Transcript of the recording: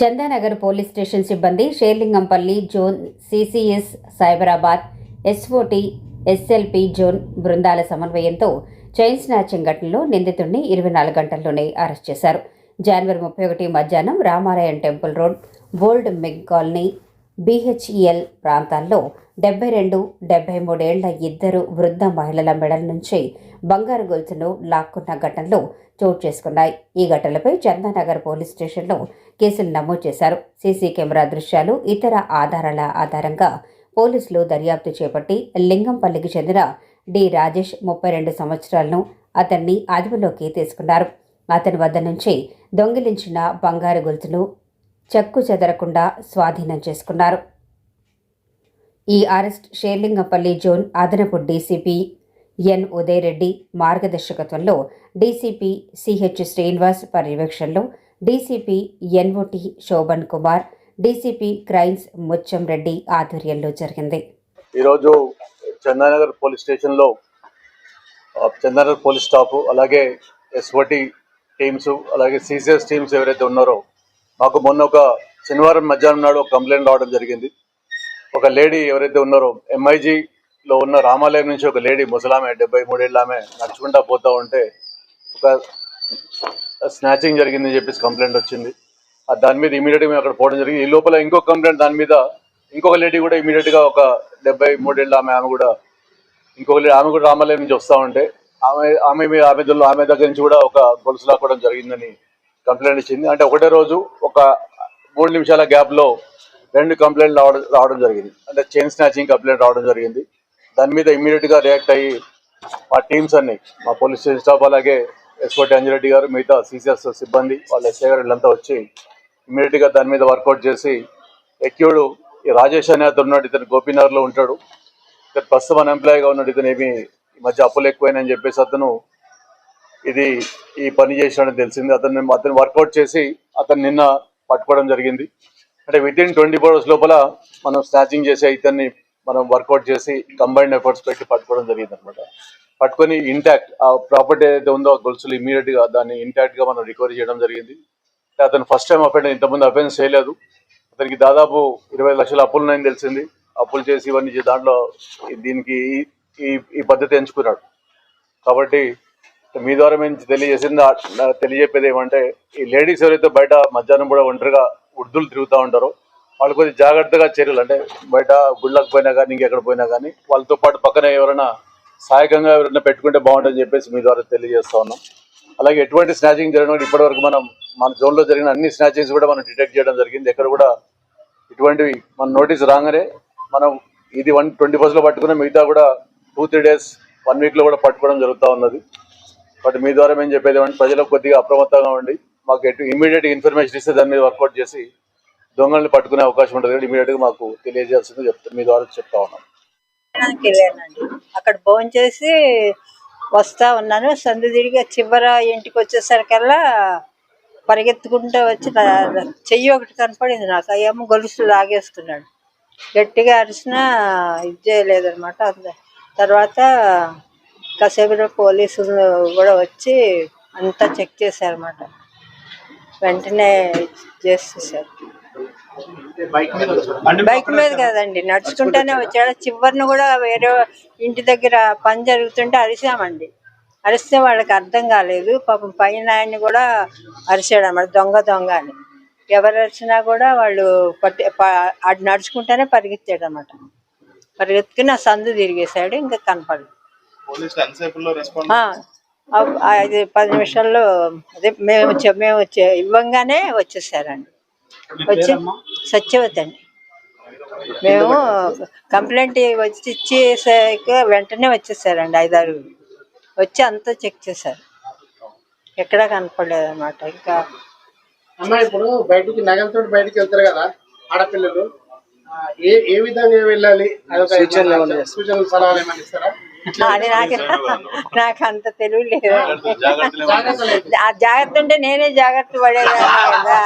Chandanagar police station సిబ్బంది Serilingampally zone CCS Cyberabad SOT SLP zone బృందాల సమన్వయంతో చైన్ స్నాచింగ్ ఘటనలో నిందితుడిని 24 గంటల్లోనే అరెస్ట్ చేశారు. జనవరి 31 మధ్యాహ్నం రామాలయం టెంపుల్ రోడ్, బోల్డ్ మిగ్ కాలనీ, బిహెచ్ఈఎల్ ప్రాంతాల్లో 72-73 ఏళ్ల ఇద్దరు వృద్ధ మహిళల మెడల నుంచి బంగారు గొలుసును లాక్కున్న ఘటనలు చోటు చేసుకున్నాయి. ఈ ఘటనలపై చందానగర్ పోలీస్ స్టేషన్లో కేసులు నమోదు చేశారు. సీసీ కెమెరా దృశ్యాలు, ఇతర ఆధారాల ఆధారంగా పోలీసులు దర్యాప్తు చేపట్టి లింగంపల్లికి చెందిన డి రాజేష్ 32 సంవత్సరాలను అతన్ని అదుపులోకి తీసుకున్నారు. అతని వద్ద నుంచి దొంగిలించిన బంగారు గొలుసును చెక్కు చెదరకుండా స్వాధీనం చేసుకున్నారు. ఈ అరెస్ట్ షేర్లింగంపల్లి జోన్ అదనపు డీసీపీ ఎన్ ఉదయ్ రెడ్డి మార్గదర్శకత్వంలో డీసీపీ సిహెచ్ శ్రీనివాస్ పర్యవేక్షణలో DCP NOT Shobhan Kumar, DCP crimes Mucham Reddy ఆధ్వర్యంలో జరిగింది. ఈరోజు చందానగర్ పోలీస్ స్టేషన్లో చందానగర్ పోలీస్ స్టాఫ్, అలాగే ఎస్ఓటి టీమ్స్, అలాగే సిసిఎస్ టీమ్స్ ఎవరైతే ఉన్నారో, మాకు మొన్న ఒక శనివారం మధ్యాహ్నం నాడు ఒక కంప్లైంట్ రావడం జరిగింది. ఒక లేడీ ఎవరైతే ఉన్నారో ఎంఐజీలో ఉన్న రామాలయం నుంచి ఒక లేడీ ముసలామె 73 ఏళ్ళ ఆమె నడుచుకుంటా పోతూ ఉంటే ఒక స్నాచింగ్ జరిగిందని చెప్పేసి కంప్లైంట్ వచ్చింది. దాని మీద ఇమీడియట్గా మేము అక్కడ పోవడం జరిగింది. ఈ లోపల ఇంకొక కంప్లైంట్, దాని మీద ఇంకొక లేడీ కూడా ఇమీడియట్గా ఒక 73 ఏళ్ళ ఆమె కూడా రామాలయం నుంచి వస్తూ ఉంటే ఆమె దగ్గర నుంచి కూడా ఒక గొలుసు లాక్కోవడం జరిగిందని కంప్లైంట్ ఇచ్చింది. అంటే ఒకటే రోజు ఒక 3 నిమిషాల గ్యాప్లో 2 కంప్లైంట్లు రావడం జరిగింది. అంటే చైన్ స్నాచింగ్ కంప్లైంట్ రావడం జరిగింది. దాని మీద ఇమీడియట్గా రియాక్ట్ అయ్యి మా టీమ్స్ అన్ని, మా పోలీస్ స్టేషన్ స్టాఫ్, అలాగే ఎస్ఓటి అంజిరెడ్డి గారు, మిగతా సిసిఎస్ సిబ్బంది, వాళ్ళ ఎస్ఐ గారు వీళ్ళంతా వచ్చి ఇమీడియట్గా దాని మీద వర్కౌట్ చేసి ఎక్యూడు ఈ రాజేష్ అనే అతను ఉన్నాడు. ఇతను గోపీనగర్లో ఉంటాడు. ఇతను ప్రస్తుతం అన్ఎంప్లాయ్గా ఉన్నాడు. ఇతను ఏమి ఈ మధ్య అప్పులు ఎక్కువైనాయని చెప్పేసి అతను ఈ పని చేసినాడని తెలిసింది. అతను వర్కౌట్ చేసి అతను నిన్న పట్టుకోవడం జరిగింది. అంటే వితిన్ 24 hours లోపల మనం స్నాచింగ్ చేసి ఇతన్ని మనం వర్కౌట్ చేసి కంబైన్డ్ ఎఫర్ట్స్ పెట్టి పట్టుకోవడం జరిగింది అనమాట. పట్టుకొని ఇంటాక్ట్ ఆ ప్రాపర్టీ ఏదైతే ఉందో ఆ గొలుసులు ఇమీడియట్గా దాన్ని ఇంటాక్ట్గా మనం రికవరీ చేయడం జరిగింది. అతను ఫస్ట్ టైం అఫెండ్, ఇంతకుముందు అఫెన్స్ చేయలేదు. అతనికి దాదాపు 20 లక్షల అప్పులు ఉన్నాయని తెలిసింది. అప్పులు చేసి ఇవన్నీ దాంట్లో దీనికి ఈ పద్ధతి ఎంచుకున్నాడు. కాబట్టి మీ ద్వారా మేము తెలియజేపేది ఏమంటే, ఈ లేడీస్ ఎవరైతే బయట మధ్యాహ్నం కూడా ఒంటరిగా వృద్ధులు తిరుగుతూ ఉంటారో వాళ్ళు కొద్దిగా జాగ్రత్తగా చర్యలు, అంటే బయట గుళ్ళకు పోయినా కానీ ఇంకెక్కడ పోయినా కానీ వాళ్ళతో పాటు పక్కన ఎవరైనా సహాయకంగా ఎవరైనా పెట్టుకుంటే బాగుంటుందని చెప్పేసి మీ ద్వారా తెలియజేస్తా ఉన్నాం. అలాగే ఎటువంటి స్నాచింగ్ జరగడం ఇప్పటివరకు మన జోన్లో జరిగిన అన్ని స్నాచింగ్స్ కూడా మనం డిటెక్ట్ చేయడం జరిగింది. ఎక్కడ కూడా ఇటువంటివి మన నోటీస్ రాగానే మనం ఇది 120 పట్టుకున్న, మిగతా కూడా 2-3 days 1 weekలో కూడా పట్టుకోవడం జరుగుతూ ఉన్నది. బట్ మీ ద్వారా మేము చెప్పేది ఏమంటే, ప్రజలకు కొద్దిగా అప్రమత్తంగా ఉండి మాకు ఇమీడియట్ ఇన్ఫర్మేషన్ ఇస్తే దాని మీద వర్కౌట్ చేసి దొంగల్ని పట్టుకునే అవకాశం ఉంటుంది. కాబట్టి ఇమీడియట్గా మాకు తెలియజేయాల్సింది మీ ద్వారా చెప్తా ఉన్నాం. అక్కడ ఫోన్ చేసి వస్తా ఉన్నాను. సందు తిరిగి చివర ఇంటికి వచ్చేసరికల్లా పరిగెత్తుకుంటూ వచ్చి చెయ్యి ఒకటి కనపడింది నాకు. ఏమో గొలుసు లాగేసుకున్నాడు. గట్టిగా అరిసినా ఇది చేయలేదనమాట. తర్వాత కాసేపు పోలీసులు కూడా వచ్చి అంతా చెక్ చేశారన్నమాట. వెంటనే చేసేసారు. బైక్ మీద కదండి, నడుచుకుంటూనే వచ్చాడు. చివరిని కూడా వేరే ఇంటి దగ్గర పని జరుగుతుంటే అరిసామండి. అరిస్తే వాళ్ళకి అర్థం కాలేదు. పాపం పైన ఆయన్ని కూడా అరిసాడు అన్నమాట, దొంగ అని. ఎవరు అరిచినా కూడా వాళ్ళు అది నడుచుకుంటూనే పరిగెత్తాడు అన్నమాట. పరిగెత్తుకుని ఆ సందు తిరిగేశాడు. ఇంకా కనపడదు. 10 నిమిషాల్లో అదే మేము ఇవ్వంగానే వచ్చేసారండి. వచ్చి సత్యవతి అండి. మేము కంప్లైంట్ వచ్చి ఇచ్చేసాక వెంటనే వచ్చేసారండి. 5-6 వచ్చి అంతా చెక్ చేశారు. ఎక్కడా కనపడలేదు అనమాట. ఇంకా ఇప్పుడు బయటికి నగలతో బయటికి వెళ్తారు కదా ఆడపిల్లలు, ఏ విధంగా వెళ్ళాలి? సూచనలు సలహాలు ఏమైనా ఇస్తారా? అది నాకు అంత తెలివి లేదు. ఆ జాగ్రత్త ఉంటే నేనే జాగ్రత్త పడేదాన్ని కదా.